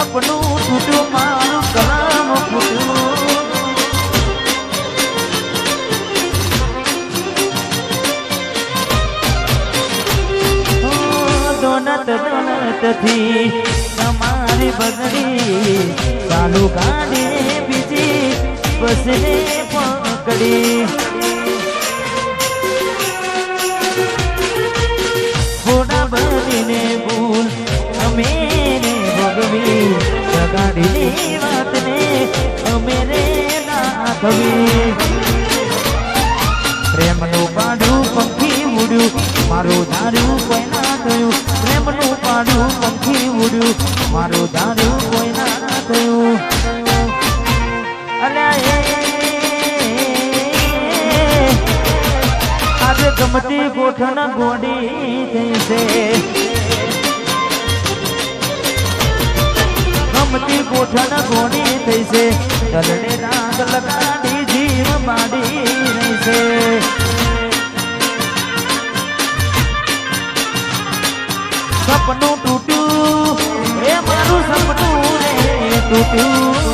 સપનું તૂટ્યું મારું કલામ ફૂટ્યું દોનતથી તમારી બગડી ચાલુ ગાડી બીજી બસને પકડી ઘોડા બનીને ભૂલ અમે ભોગવી ગાડીની વાતને અમે રે નાખવી પ્રેમનું પાડું પંખી ઉડ્યું મારું ધાર્યું કોઈ ના થયું પ્રેમનું પાડું પંખી ઉડ્યું મારું ધાર્યું કોઈ ના થયું આજે ગમતી ગોઠણ ગોડી થઈ છે ગમતી ગોઠણ ગોડી થઈ છે તલડે રાગ લગાડી જીવ બાડી રહી છે સપનું તૂટ્યું એ મારું સપનું રે તૂટ્યું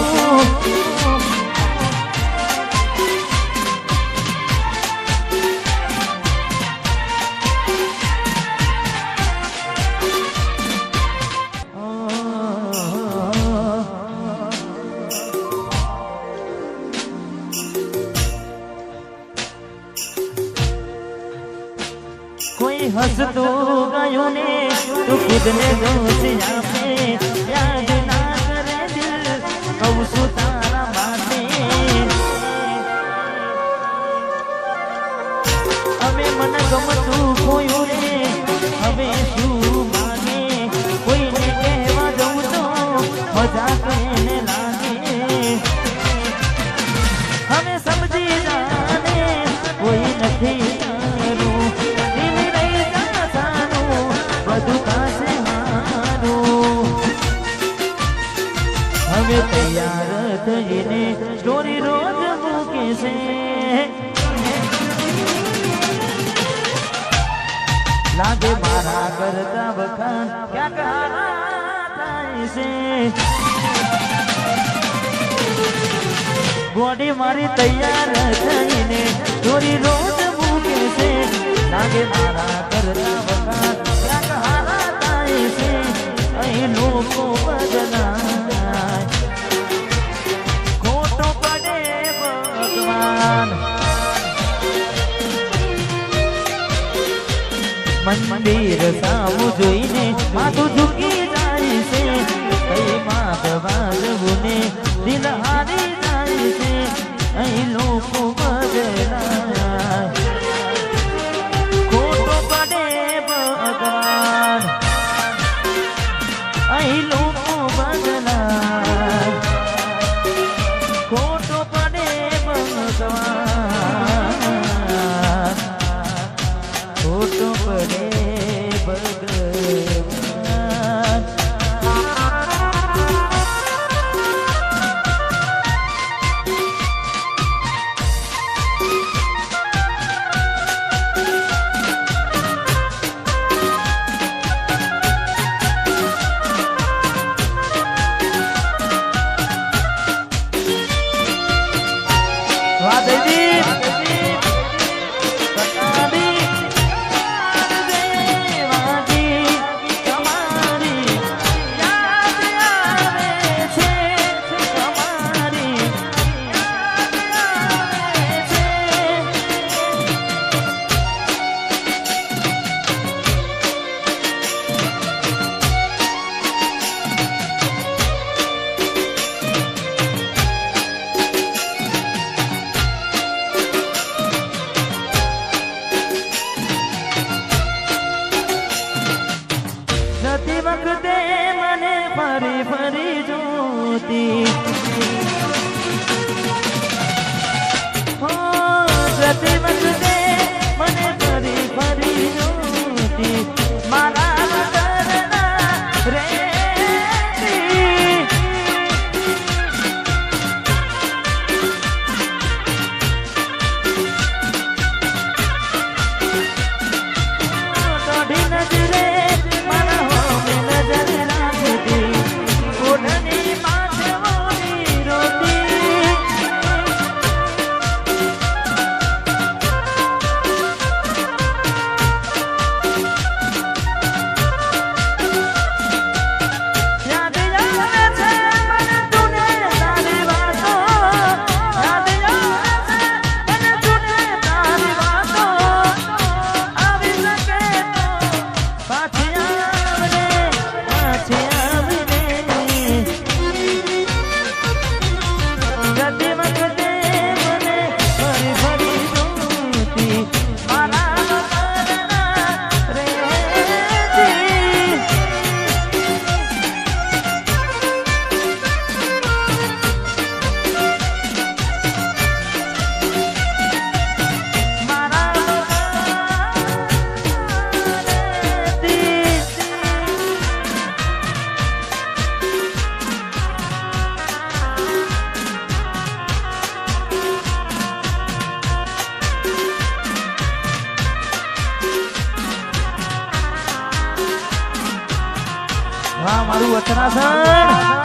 કોઈ હસતું ગયું ને તું ખુદને દોષ આપે યાદ ના કરે દિલ કહું છું તારા માટે હવે મને ગમતું ખોયું રે હવે શું માગે કોઈને કહેવા જવું તો મજા કહીને લાગે હવે સમજી જાને કોઈ નથી હવે તૈયાર થઈને સ્ટોરી રોજ મૂકે છે લાગે મારા કરતા વખાણ ક્યાંક હારા થાય છે બોડી મારી તૈયાર થઈને સ્ટોરી રોજ મૂકે છે લાગે મારા કરતા વખાણ ક્યાંક હારા થાય છે અહીં લોકો બદલા મંદિર સામું જોઈને માથું ઝૂકી જાય છે કઈ માત વાજવું ને દિલ હારી જાય છે અહીં લોકો બદલાય ખોટો પડે ભગવાન અહીં લોકો બદલાય ખોટો પડે ભગવાન ખોટો પડે વખતે મને ફરી ફરી જોતી જતી વખતે મને ફરી ફરી જોતી મારા ઘરના રેતી નજરે મારા હોમે નજર રાખતી ઓઢને વાહ મારું વચનાસન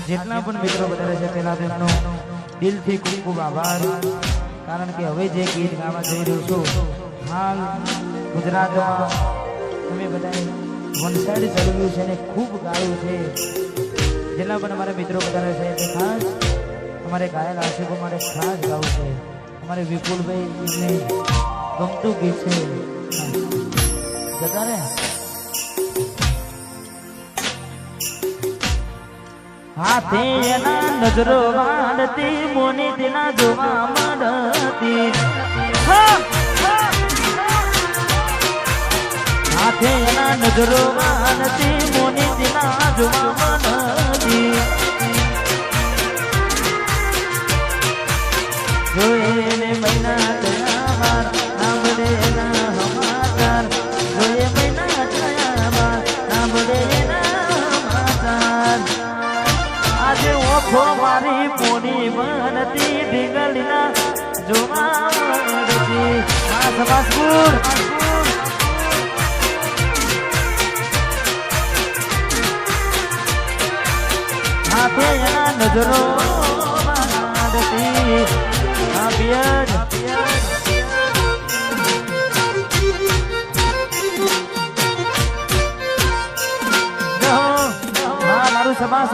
જેટલા પણ મિત્રો બધા છે તેના તેમનો દિલથી ખૂબ ખૂબ આભાર કારણ કે હવે જે ગીત ગાવા જઈ રહ્યો છું હાલ ગુજરાતમાં તમે બધા વન સાઈડ ચલાવ્યું છે અને ખૂબ ગાયું છે જેટલા પણ અમારા મિત્રો બધા છે તે ખાસ અમારે ગાયલ આશિકો માટે ખાસ ગાવું છે અમારે વિપુલભાઈ એમને ગમતું ગીત છે જતા રે હાથે એના નજરો વાળતી મોની તેના જોવા મળતી હાથે એના નજરો વાળતી મોની તેના જોવા મળતી જોયે ને મહિના થયા બાર સાંભળે એના સમાચાર જોયે મહિના થયા બાર સાંભળે એના સમાચાર આજે ઓખો મારી મોની બનતી ઢીંગલીના જોવા મળતી આ સવાસપુર હાથે એના નજરો માંડતી આ પિયર મારું સવાસ